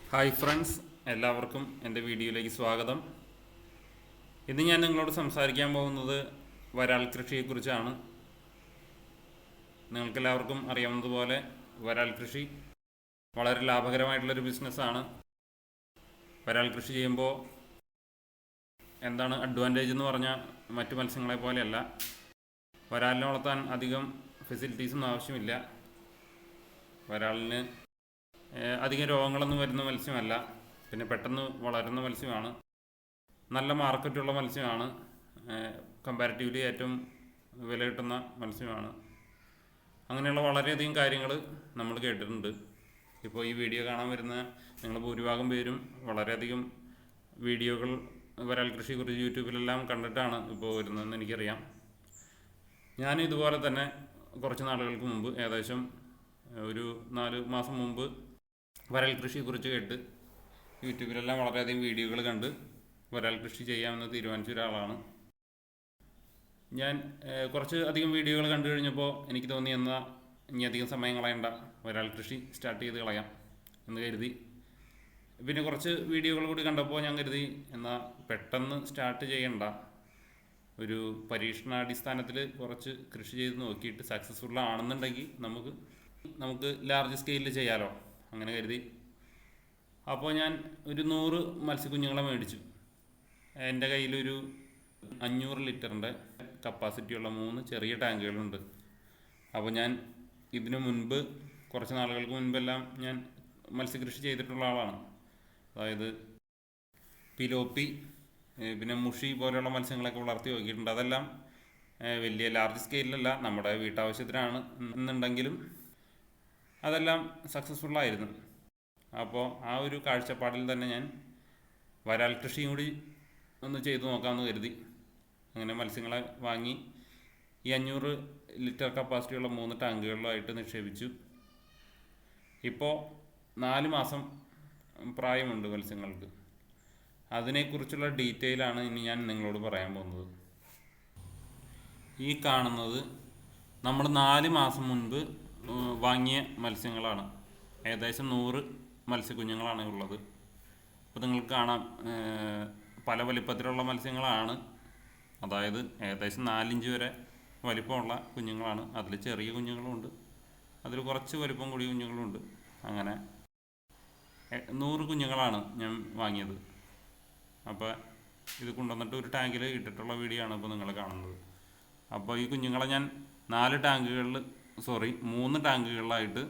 Hi friends, എല്ലാവർക്കും എൻ്റെ വീഡിയോയിലേക്ക് സ്വാഗതം. ഇന്ന് ഞാൻ നിങ്ങളോട് സംസാരിക്കാൻ പോകുന്നത് വരാൽ കൃഷിയെക്കുറിച്ചാണ്. നിങ്ങൾക്കെല്ലാവർക്കും അറിയാവുന്നതുപോലെ വരാൽ കൃഷി വളരെ ലാഭകരമായിട്ടുള്ളൊരു ബിസിനസ്സാണ്. വരാൽ കൃഷി ചെയ്യുമ്പോൾ എന്താണ് അഡ്വാൻറ്റേജ് എന്ന് പറഞ്ഞാൽ മറ്റു മത്സ്യങ്ങളെ പോലെയല്ല. വരാലിനെ വളർത്താൻ അധികം ഫെസിലിറ്റീസൊന്നും ആവശ്യമില്ല. വരാലിന് അധികം രോഗങ്ങളൊന്നും വരുന്ന മത്സ്യമല്ല. പിന്നെ പെട്ടെന്ന് വളരുന്ന മത്സ്യമാണ്. നല്ല മാർക്കറ്റുള്ള മത്സ്യമാണ്. കമ്പാരിറ്റീവ്ലി ഏറ്റവും വില കിട്ടുന്ന മത്സ്യമാണ്. അങ്ങനെയുള്ള വളരെയധികം കാര്യങ്ങൾ നമ്മൾ കേട്ടിട്ടുണ്ട്. ഇപ്പോൾ ഈ വീഡിയോ കാണാൻ വരുന്ന നിങ്ങൾ ഭൂരിഭാഗം പേരും വളരെയധികം വീഡിയോകൾ വരാൽ കൃഷിയെക്കുറിച്ച് യൂട്യൂബിലെല്ലാം കണ്ടിട്ടാണ് ഇപ്പോൾ വരുന്നതെന്ന് എനിക്കറിയാം. ഞാൻ ഇതുപോലെ തന്നെ കുറച്ച് നാളുകൾക്ക് മുമ്പ്, ഏകദേശം ഒരു 4 മാസം മുമ്പ് വരാൽ കൃഷിയെക്കുറിച്ച് കേട്ട് യൂട്യൂബിലെല്ലാം വളരെയധികം വീഡിയോകൾ കണ്ട് വരാൽ കൃഷി ചെയ്യാമെന്ന് തീരുമാനിച്ച ഒരാളാണ് ഞാൻ. കുറച്ച് അധികം വീഡിയോകൾ കണ്ടു കഴിഞ്ഞപ്പോൾ എനിക്ക് തോന്നി, എന്നാൽ ഇനി അധികം സമയം കളയണ്ട, വരാൽ കൃഷി സ്റ്റാർട്ട് ചെയ്ത് കളയാം എന്ന് കരുതി. പിന്നെ കുറച്ച് വീഡിയോകൾ കൂടി കണ്ടപ്പോൾ ഞാൻ കരുതി, എന്നാൽ പെട്ടെന്ന് സ്റ്റാർട്ട് ചെയ്യണ്ട, ഒരു പരീക്ഷണാടിസ്ഥാനത്തിൽ കുറച്ച് കൃഷി ചെയ്ത് നോക്കിയിട്ട് സക്സസ്ഫുൾ ആണെന്നുണ്ടെങ്കിൽ നമുക്ക് ലാർജ് സ്കെയിലിൽ ചെയ്യാമല്ലോ, അങ്ങനെ കരുതി. അപ്പോൾ ഞാൻ ഒരു 100 മത്സ്യക്കുഞ്ഞുങ്ങളെ മേടിച്ചു. എൻ്റെ കയ്യിലൊരു 500 ലിറ്ററിൻ്റെ കപ്പാസിറ്റിയുള്ള 3 ചെറിയ ടാങ്കുകളുണ്ട്. അപ്പോൾ ഞാൻ ഇതിനു മുൻപ്, കുറച്ച് നാളുകൾക്ക് മുൻപെല്ലാം ഞാൻ മത്സ്യകൃഷി ചെയ്തിട്ടുള്ള ആളാണ്. അതായത് പിലോപ്പി, പിന്നെ മുഷി പോലെയുള്ള മത്സ്യങ്ങളൊക്കെ വളർത്തി നോക്കിയിട്ടുണ്ട്. അതെല്ലാം വലിയ ലാർജ് സ്കെയിലല്ല, നമ്മുടെ വീട്ടാവശ്യത്തിനാണ് എന്നുണ്ടെങ്കിലും അതെല്ലാം സക്സസ്ഫുള്ളായിരുന്നു. അപ്പോൾ ആ ഒരു കാഴ്ചപ്പാടിൽ തന്നെ ഞാൻ വരാൽ കൃഷിയും കൂടി ഒന്ന് ചെയ്തു നോക്കാമെന്ന് കരുതി. അങ്ങനെ മത്സ്യങ്ങളെ വാങ്ങി ഈ 500 ലിറ്റർ കപ്പാസിറ്റിയുള്ള 3 ടാങ്കുകളിലായിട്ട് നിക്ഷേപിച്ചു. ഇപ്പോൾ 4 മാസം പ്രായമുണ്ട് മത്സ്യങ്ങൾക്ക്. അതിനെക്കുറിച്ചുള്ള ഡീറ്റെയിലാണ് ഇനി ഞാൻ നിങ്ങളോട് പറയാൻ പോകുന്നത്. ഈ കാണുന്നത് നമ്മൾ 4 മാസം മുൻപ് വാങ്ങിയ മത്സ്യങ്ങളാണ്. ഏകദേശം 100 മത്സ്യക്കുഞ്ഞുങ്ങളാണ് ഉള്ളത്. അപ്പോൾ നിങ്ങൾക്ക് കാണാം, പല വലിപ്പത്തിലുള്ള മത്സ്യങ്ങളാണ്. അതായത് ഏകദേശം 4 ഇഞ്ച് വരെ വലിപ്പമുള്ള കുഞ്ഞുങ്ങളാണ്. അതിൽ ചെറിയ കുഞ്ഞുങ്ങളുമുണ്ട്, അതിൽ കുറച്ച് വലിപ്പം കൂടിയ കുഞ്ഞുങ്ങളുമുണ്ട്. അങ്ങനെ 100 കുഞ്ഞുങ്ങളാണ് ഞാൻ വാങ്ങിയത്. അപ്പോൾ ഇത് കൊണ്ടുവന്നിട്ട് ഒരു ടാങ്കിൽ ഇട്ടിട്ടുള്ള വീഡിയോ ആണ് ഇപ്പോൾ നിങ്ങൾ കാണുന്നത്. അപ്പോൾ ഈ കുഞ്ഞുങ്ങളെ ഞാൻ 3 ടാങ്കുകളിലായിട്ട്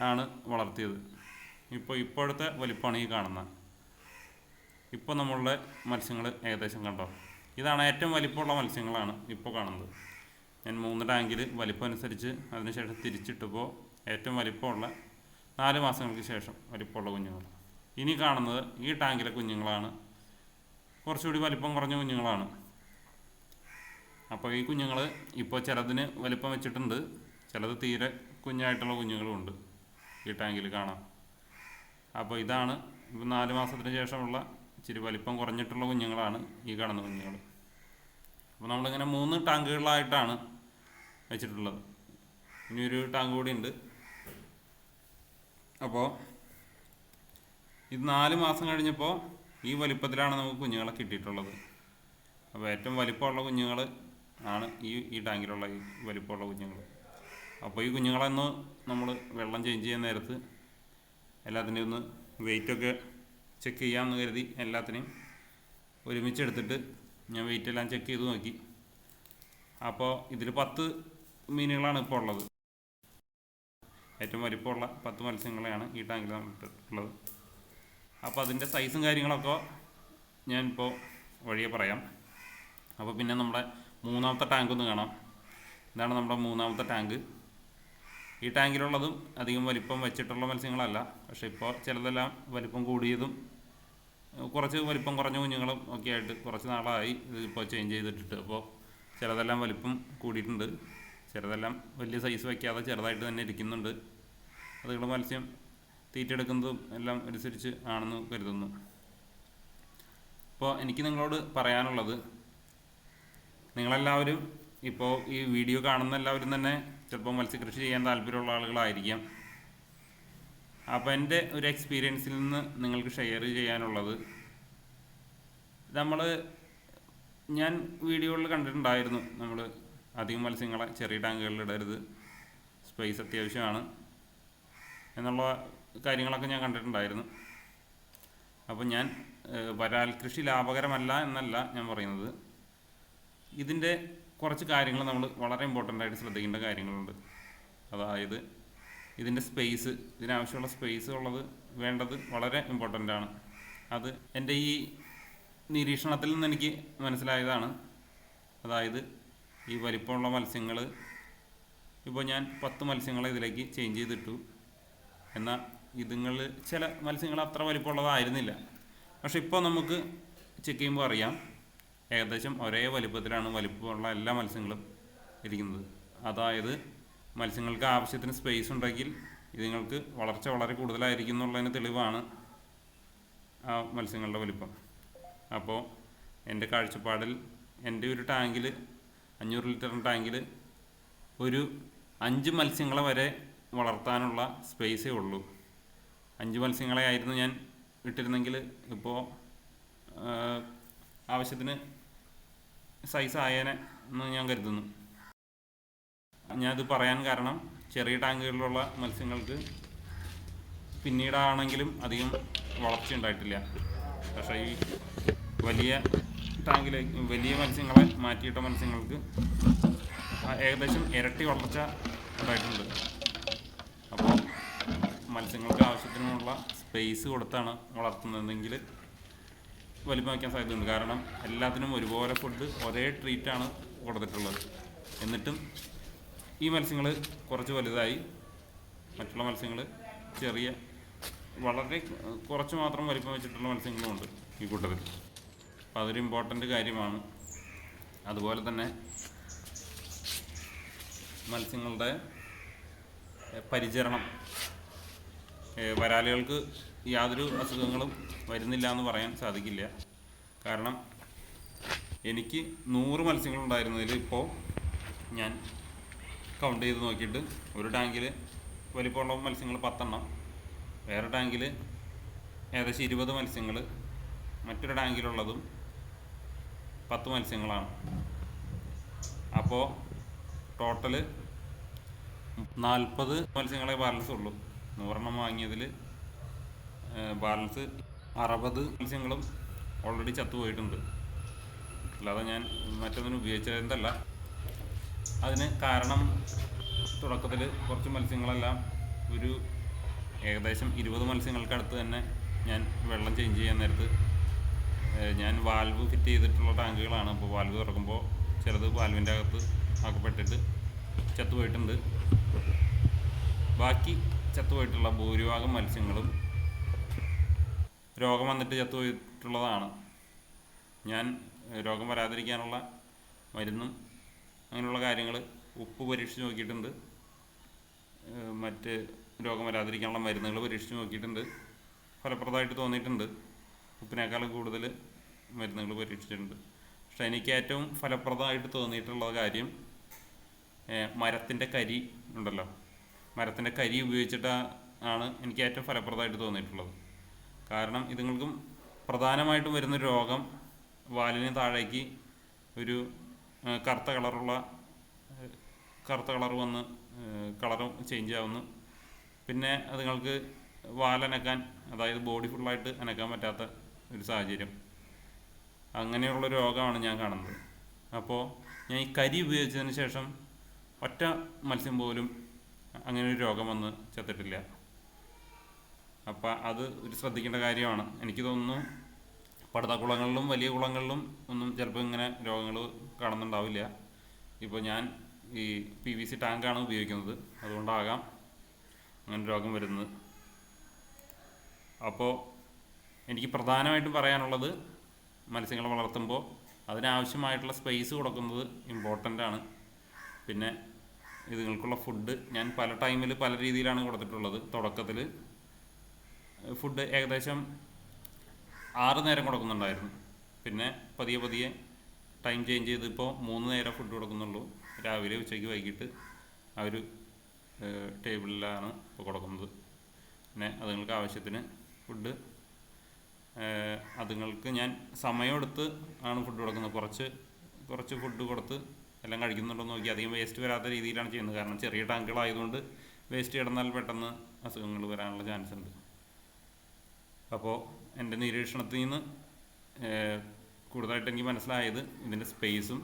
ആണ് വളർത്തിയത്. ഇപ്പോഴത്തെ വലിപ്പമാണ് ഈ കാണുന്നത്. ഇപ്പോൾ നമ്മളുടെ മത്സ്യങ്ങൾ ഏകദേശം കണ്ടോ, ഇതാണ് ഏറ്റവും വലിപ്പമുള്ള മത്സ്യങ്ങളാണ് ഇപ്പോൾ കാണുന്നത്. ഞാൻ 3 ടാങ്കിൽ വലിപ്പം അനുസരിച്ച് അതിനുശേഷം തിരിച്ചിട്ടപ്പോൾ ഏറ്റവും വലിപ്പമുള്ള 4 മാസങ്ങൾക്ക് ശേഷം വലിപ്പമുള്ള കുഞ്ഞുങ്ങൾ. ഇനി കാണുന്നത് ഈ ടാങ്കിലെ കുഞ്ഞുങ്ങളാണ്. കുറച്ചുകൂടി വലിപ്പം കുറഞ്ഞ കുഞ്ഞുങ്ങളാണ്. അപ്പോൾ ഈ കുഞ്ഞുങ്ങൾ ഇപ്പോൾ ചിലതിന് വലിപ്പം വെച്ചിട്ടുണ്ട്, ചിലത് തീരെ കുഞ്ഞായിട്ടുള്ള കുഞ്ഞുങ്ങളുമുണ്ട് ഈ ടാങ്കിൽ കാണാം. അപ്പോൾ ഇതാണ് ഇപ്പോൾ 4 മാസത്തിന് ശേഷമുള്ള ഇച്ചിരി വലിപ്പം കുറഞ്ഞിട്ടുള്ള കുഞ്ഞുങ്ങളാണ് ഈ കാണുന്ന കുഞ്ഞുങ്ങൾ. അപ്പോൾ നമ്മളിങ്ങനെ 3 ടാങ്കുകളിലായിട്ടാണ് വെച്ചിട്ടുള്ളത്. ഇനിയൊരു ടാങ്ക് കൂടി ഉണ്ട്. അപ്പോൾ ഇത് 4 മാസം കഴിഞ്ഞപ്പോൾ ഈ വലിപ്പത്തിലാണ് നമുക്ക് കുഞ്ഞുങ്ങളെ കിട്ടിയിട്ടുള്ളത്. അപ്പോൾ ഏറ്റവും വലിപ്പമുള്ള കുഞ്ഞുങ്ങൾ ആണ് ഈ ടാങ്കിലുള്ള ഈ വലിപ്പമുള്ള കുഞ്ഞുങ്ങൾ. അപ്പോൾ ഈ കുഞ്ഞുങ്ങളെന്ന് നമ്മൾ വെള്ളം ചേഞ്ച് ചെയ്യുന്ന നേരത്ത് എല്ലാത്തിനെയും ഒന്ന് വെയിറ്റൊക്കെ ചെക്ക് ചെയ്യാമെന്ന് കരുതി എല്ലാത്തിനെയും ഒരുമിച്ചെടുത്തിട്ട് ഞാൻ വെയിറ്റെല്ലാം ചെക്ക് ചെയ്ത് നോക്കി. അപ്പോൾ ഇതിൽ 10 മീനുകളാണ് ഇപ്പോൾ ഉള്ളത്. ഏറ്റവും വലിപ്പമുള്ള 10 മത്സ്യങ്ങളെയാണ് ഈ ടാങ്കിൽ ഉള്ളത്. അപ്പോൾ അതിൻ്റെ സൈസും കാര്യങ്ങളൊക്കെ ഞാനിപ്പോൾ വഴിയെ പറയാം. അപ്പോൾ പിന്നെ നമ്മുടെ 3ാമത്തെ ടാങ്ക് ഒന്ന് കാണാം. ഇതാണ് നമ്മുടെ 3ാമത്തെ ടാങ്ക്. ഈ ടാങ്കിലുള്ളതും അധികം വലിപ്പം വെച്ചിട്ടുള്ള മത്സ്യങ്ങളല്ല. പക്ഷേ ഇപ്പോൾ ചിലതെല്ലാം വലിപ്പം കൂടിയതും കുറച്ച് വലിപ്പം കുറഞ്ഞ കുഞ്ഞുങ്ങളും ഒക്കെ ആയിട്ട് കുറച്ച് നാളായി ഇതിപ്പോൾ ചേഞ്ച് ചെയ്തിട്ടിട്ട്. അപ്പോൾ ചിലതെല്ലാം വലിപ്പം കൂടിയിട്ടുണ്ട്, ചിലതെല്ലാം വലിയ സൈസ് വയ്ക്കാതെ ചെറുതായിട്ട് തന്നെ ഇരിക്കുന്നുണ്ട്. അതുകൊണ്ട് മത്സ്യം തീറ്റെടുക്കുന്നതും എല്ലാം അനുസരിച്ച് ആണെന്ന് കരുതുന്നു. അപ്പോൾ എനിക്ക് നിങ്ങളോട് പറയാനുള്ളത്, നിങ്ങളെല്ലാവരും ഇപ്പോൾ ഈ വീഡിയോ കാണുന്ന എല്ലാവരും തന്നെ ചിലപ്പോൾ മത്സ്യകൃഷി ചെയ്യാൻ താല്പര്യമുള്ള ആളുകളായിരിക്കാം. അപ്പോൾ എൻ്റെ ഒരു എക്സ്പീരിയൻസിൽ നിന്ന് നിങ്ങൾക്ക് ഷെയർ ചെയ്യാനുള്ളത്, ഞാൻ വീഡിയോകളിൽ കണ്ടിട്ടുണ്ടായിരുന്നു, നമ്മൾ അധികം മത്സ്യങ്ങളെ ചെറിയ ടാങ്കുകളിൽ ഇടരുത്, സ്പേസ് അത്യാവശ്യമാണ് എന്നുള്ള കാര്യങ്ങളൊക്കെ ഞാൻ കണ്ടിട്ടുണ്ടായിരുന്നു. അപ്പോൾ ഞാൻ വരാൽ കൃഷി ലാഭകരമല്ല എന്നല്ല ഞാൻ പറയുന്നത്. ഇതിൻ്റെ കുറച്ച് കാര്യങ്ങൾ നമ്മൾ വളരെ ഇമ്പോർട്ടൻ്റ് ആയിട്ട് ശ്രദ്ധിക്കേണ്ട കാര്യങ്ങളുണ്ട്. അതായത് ഇതിൻ്റെ സ്പേസ്, ഇതിനാവശ്യമുള്ള സ്പേസ് വേണ്ടത് വളരെ ഇമ്പോർട്ടൻ്റ് ആണ്. അത് എൻ്റെ ഈ നിരീക്ഷണത്തിൽ നിന്ന് എനിക്ക് മനസ്സിലായതാണ്. അതായത് ഈ വലിപ്പമുള്ള മത്സ്യങ്ങൾ, ഇപ്പോൾ ഞാൻ 10 മത്സ്യങ്ങളെ ഇതിലേക്ക് ചേഞ്ച് ചെയ്തിട്ടു. എന്നാൽ ചില മത്സ്യങ്ങൾ അത്ര വലിപ്പമുള്ളതായിരുന്നില്ല. പക്ഷെ ഇപ്പോൾ നമുക്ക് ചെക്ക് ചെയ്യുമ്പോൾ അറിയാം, ഏകദേശം ഒരേ വലിപ്പമുള്ള എല്ലാ മത്സ്യങ്ങളും ഇരിക്കുന്നത്. അതായത് മത്സ്യങ്ങൾക്ക് ആവശ്യത്തിന് സ്പേസ് ഉണ്ടെങ്കിൽ ഇതുങ്ങൾക്ക് വളർച്ച വളരെ കൂടുതലായിരിക്കും എന്നുള്ളതിന് തെളിവാണ് ആ മത്സ്യങ്ങളുടെ വലിപ്പം. അപ്പോൾ എൻ്റെ കാഴ്ചപ്പാടിൽ എൻ്റെ ഒരു ടാങ്കിൽ, 500 ലിറ്ററിൻ്റെ ടാങ്കിൽ ഒരു 5 മത്സ്യങ്ങളെ വരെ വളർത്താനുള്ള സ്പേസേ ഉള്ളൂ. 5 മത്സ്യങ്ങളെ ആയിരുന്നു ഞാൻ ഇട്ടിരുന്നെങ്കിൽ ഇപ്പോൾ ആവശ്യത്തിന് സൈസ് ആയേനെ എന്ന് ഞാൻ കരുതുന്നു. ഞാനത് പറയാൻ കാരണം, ചെറിയ ടാങ്കുകളിലുള്ള മത്സ്യങ്ങൾക്ക് പിന്നീടാണെങ്കിലും അധികം വളർച്ച ഉണ്ടായിട്ടില്ല. പക്ഷേ ഈ വലിയ മത്സ്യങ്ങളെ മാറ്റിയിട്ട മത്സ്യങ്ങൾക്ക് ഏകദേശം ഇരട്ടി വളർച്ച ഉണ്ടായിട്ടുണ്ട്. അപ്പോൾ മത്സ്യങ്ങൾക്ക് ആവശ്യത്തിനുള്ള സ്പേസ് കൊടുത്താണ് വളർത്തുന്നതെങ്കിൽ വലിപ്പം വയ്ക്കാൻ സാധ്യതയുണ്ട്. കാരണം എല്ലാത്തിനും ഒരുപോലെ ഫുഡ്, ഒരേ ട്രീറ്റാണ് കൊടുത്തിട്ടുള്ളത്. എന്നിട്ടും ഈ മത്സ്യങ്ങൾ കുറച്ച് വലുതായി, മറ്റുള്ള മത്സ്യങ്ങൾ വളരെ കുറച്ച് മാത്രം വലിപ്പം വെച്ചിട്ടുള്ള മത്സ്യങ്ങളുമുണ്ട് ഈ കൂട്ടത്തിൽ. അപ്പോൾ അതൊരു ഇമ്പോർട്ടൻ്റ് കാര്യമാണ്. അതുപോലെ തന്നെ മത്സ്യങ്ങളുടെ പരിചരണം, വരാലുകൾക്ക് യാതൊരു അസുഖങ്ങളും വരുന്നില്ല എന്ന് പറയാൻ സാധിക്കില്ല. കാരണം എനിക്ക് 100 മത്സ്യങ്ങളുണ്ടായിരുന്നതിൽ ഇപ്പോൾ ഞാൻ കൗണ്ട് ചെയ്ത് നോക്കിയിട്ട് ഒരു ടാങ്കിൽ വലിപ്പമുള്ള മത്സ്യങ്ങൾ 10 എണ്ണം, വേറെ ടാങ്കിൽ ഏകദേശം 20 മത്സ്യങ്ങൾ, മറ്റൊരു ടാങ്കിലുള്ളതും 10 മത്സ്യങ്ങളാണ്. അപ്പോൾ ടോട്ടൽ 40 മത്സ്യങ്ങളെ ബാലൻസ് ഉള്ളൂ. 100 എണ്ണം വാങ്ങിയതിൽ ബാലൻസ് 60 മത്സ്യങ്ങളും ഓൾറെഡി ചത്തുപോയിട്ടുണ്ട്. അല്ലാതെ ഞാൻ മറ്റൊന്നിനും ഉപയോഗിച്ചതല്ല. അതിന് കാരണം തുടക്കത്തിൽ കുറച്ച് മത്സ്യങ്ങളെല്ലാം ഏകദേശം 20 മത്സ്യങ്ങൾക്കടുത്ത് തന്നെ ഞാൻ വെള്ളം ചേഞ്ച് ചെയ്യാൻ നേരത്ത് ഞാൻ വാൽവ് ഫിറ്റ് ചെയ്തിട്ടുള്ള ടാങ്കുകളാണ്. അപ്പോൾ വാൽവ് തുറക്കുമ്പോൾ ചിലത് വാൽവിൻ്റെ അകത്ത് ആക്കപ്പെട്ടിട്ട് ചത്തുപോയിട്ടുണ്ട്. ബാക്കി ചത്തുപോയിട്ടുള്ള ഭൂരിഭാഗം മത്സ്യങ്ങളും രോഗം വന്നിട്ട് ചത്തുപോയിട്ടുള്ളതാണ്. ഞാൻ രോഗം വരാതിരിക്കാനുള്ള മരുന്നും അങ്ങനെയുള്ള കാര്യങ്ങൾ, ഉപ്പ് പരീക്ഷിച്ച് നോക്കിയിട്ടുണ്ട്, മറ്റ് രോഗം വരാതിരിക്കാനുള്ള മരുന്നുകൾ പരീക്ഷിച്ച് നോക്കിയിട്ടുണ്ട്. ഫലപ്രദമായിട്ട് തോന്നിയിട്ടുണ്ട്. ഉപ്പിനേക്കാളും കൂടുതൽ മരുന്നുകൾ പരീക്ഷിച്ചിട്ടുണ്ട്. പക്ഷേ എനിക്ക് ഏറ്റവും ഫലപ്രദമായിട്ട് തോന്നിയിട്ടുള്ള കാര്യം മരത്തിൻ്റെ കരി ഉണ്ടല്ലോ, മരത്തിൻ്റെ കരി ഉപയോഗിച്ചിട്ടാണ് എനിക്ക് ഏറ്റവും ഫലപ്രദമായിട്ട് തോന്നിയിട്ടുള്ളത്. കാരണം ഇതുങ്ങൾക്കും പ്രധാനമായിട്ടും വരുന്നൊരു രോഗം, വാലിന് താഴേക്ക് ഒരു കറുത്ത കളർ വന്ന് കളറും ചേഞ്ച് ആവുന്നു. പിന്നെ അതുങ്ങൾക്ക് വാലനക്കാൻ, അതായത് ബോഡി ഫുള്ളായിട്ട് അനക്കാൻ പറ്റാത്ത ഒരു സാഹചര്യം, അങ്ങനെയുള്ള രോഗമാണ് ഞാൻ കാണുന്നത്. അപ്പോൾ ഞാൻ ഈ കരി ഉപയോഗിച്ചതിന് ശേഷം ഒറ്റ മത്സ്യം പോലും അങ്ങനെ ഒരു രോഗം വന്ന് ചത്തിട്ടില്ല. അപ്പോൾ അത് ഒരു ശ്രദ്ധിക്കേണ്ട കാര്യമാണ്. എനിക്ക് തോന്നുന്നു പടുതാക്കുളങ്ങളിലും വലിയ കുളങ്ങളിലും ഒന്നും ചിലപ്പോൾ ഇങ്ങനെ രോഗങ്ങൾ കാണുന്നുണ്ടാവില്ല. ഇപ്പോൾ ഞാൻ ഈ PVC ടാങ്കാണ് ഉപയോഗിക്കുന്നത്, അതുകൊണ്ടാകാം അങ്ങനെ രോഗം വരുന്നത്. അപ്പോൾ എനിക്ക് പ്രധാനമായിട്ടും പറയാനുള്ളത്, മത്സ്യങ്ങളെ വളർത്തുമ്പോൾ അതിനാവശ്യമായിട്ടുള്ള സ്പേസ് കൊടുക്കുന്നത് ഇമ്പോർട്ടൻ്റ് ആണ്. പിന്നെ ഇതുങ്ങൾക്കുള്ള ഫുഡ് ഞാൻ പല ടൈമിൽ പല രീതിയിലാണ് കൊടുത്തിട്ടുള്ളത്. തുടക്കത്തിൽ ഫുഡ് ഏകദേശം 6 നേരം കൊടുക്കുന്നുണ്ടായിരുന്നു. പിന്നെ പതിയെ ടൈം ചേഞ്ച് ചെയ്ത് ഇപ്പോൾ 3 നേരം ഫുഡ് കൊടുക്കുന്നുള്ളൂ. രാവിലെ, ഉച്ചയ്ക്ക്, വൈകിട്ട് ആ ഒരു ടേബിളിലാണ് ഇപ്പോൾ കൊടുക്കുന്നത്. പിന്നെ അതുങ്ങൾക്ക് ആവശ്യത്തിന് ഫുഡ്, അതുങ്ങൾക്ക് ഞാൻ സമയമെടുത്ത് ആണ് ഫുഡ് കൊടുക്കുന്നത്. കുറച്ച് ഫുഡ് കൊടുത്ത് എല്ലാം കഴിക്കുന്നുണ്ടോ എന്ന് നോക്കി അധികം വേസ്റ്റ് വരാത്ത രീതിയിലാണ് ചെയ്യുന്നത്. കാരണം ചെറിയ ടാങ്കുകളായതുകൊണ്ട് വേസ്റ്റ് കിടന്നാൽ പെട്ടെന്ന് അസുഖങ്ങൾ വരാനുള്ള ചാൻസ് ഉണ്ട്. അപ്പോൾ എൻ്റെ നിരീക്ഷണത്തിൽ നിന്ന് കൂടുതലായിട്ട് എനിക്ക് മനസ്സിലായത് ഇതിൻ്റെ സ്പേസും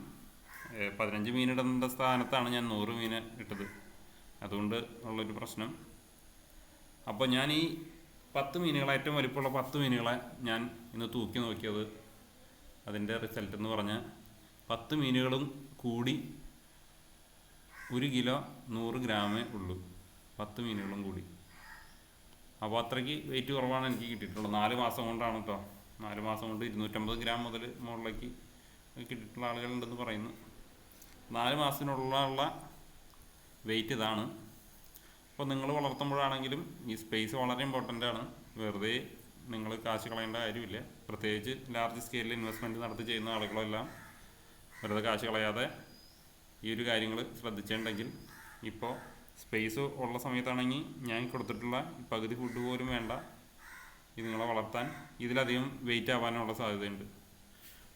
15 മീനിടേണ്ട സ്ഥാനത്താണ് ഞാൻ 100 മീൻ ഇട്ടത്. അതുകൊണ്ട് ഉള്ളൊരു പ്രശ്നം. അപ്പോൾ ഞാൻ ഈ 10 മീനുകളെ, ഏറ്റവും വലിപ്പമുള്ള 10 മീനുകളെ ഞാൻ ഇന്ന് തൂക്കി നോക്കിയത്. അതിൻ്റെ റിസൾട്ട് എന്ന് പറഞ്ഞാൽ 10 മീനുകളും കൂടി 1 കിലോ 100 ഗ്രാമേ ഉള്ളൂ. 10 മീനുകളും കൂടി. അപ്പോൾ അത്രയ്ക്ക് വെയിറ്റ് കുറവാണ് എനിക്ക് കിട്ടിയിട്ടുള്ളത്. 4 മാസം കൊണ്ടാണ് കേട്ടോ. 4 മാസം കൊണ്ട് 250 ഗ്രാം മുതൽ മുകളിലേക്ക് കിട്ടിയിട്ടുള്ള ആളുകളുണ്ടെന്ന് പറയുന്നു. 4 മാസത്തിനുള്ള വെയിറ്റ് ഇതാണ്. അപ്പോൾ നിങ്ങൾ വളർത്തുമ്പോഴാണെങ്കിലും ഈ സ്പേസ് വളരെ ഇമ്പോർട്ടൻ്റ് ആണ്. വെറുതെ നിങ്ങൾ കാശ് കളയേണ്ട കാര്യമില്ല. പ്രത്യേകിച്ച് ലാർജ് സ്കെയിലിൽ ഇൻവെസ്റ്റ്മെൻറ്റ് നടത്തി ചെയ്യുന്ന ആളുകളെല്ലാം വെറുതെ കാശ് കളയാതെ ഈ ഒരു കാര്യങ്ങൾ ശ്രദ്ധിച്ചിട്ടുണ്ടെങ്കിൽ, ഇപ്പോൾ സ്പേസ് ഉള്ള സമയത്താണെങ്കിൽ ഞാൻ കൊടുത്തിട്ടുള്ള പകുതി ഫുഡ് പോലും വേണ്ട ഇതുങ്ങളെ വളർത്താൻ. ഇതിലധികം വെയിറ്റ് ആവാനുള്ള സാധ്യതയുണ്ട്.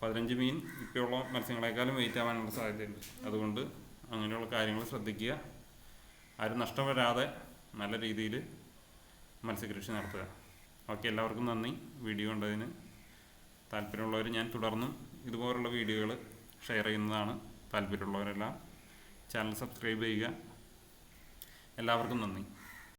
15 മീൻ ഇപ്പോഴുള്ള മത്സ്യങ്ങളെക്കാളും വെയിറ്റ് ആവാനുള്ള സാധ്യതയുണ്ട്. അതുകൊണ്ട് അങ്ങനെയുള്ള കാര്യങ്ങൾ ശ്രദ്ധിക്കുക. ആരും നഷ്ടം വരാതെ നല്ല രീതിയിൽ മത്സ്യകൃഷി നടത്തുക. ഓക്കെ, എല്ലാവർക്കും നന്ദി. വീഡിയോ കണ്ടതിന്. താല്പര്യമുള്ളവർ ഞാൻ തുടർന്നും ഇതുപോലുള്ള വീഡിയോകൾ ഷെയർ ചെയ്യുന്നതാണ്. താല്പര്യമുള്ളവരെല്ലാം ചാനൽ സബ്സ്ക്രൈബ് ചെയ്യുക. എല്ലാവർക്കും നന്ദി.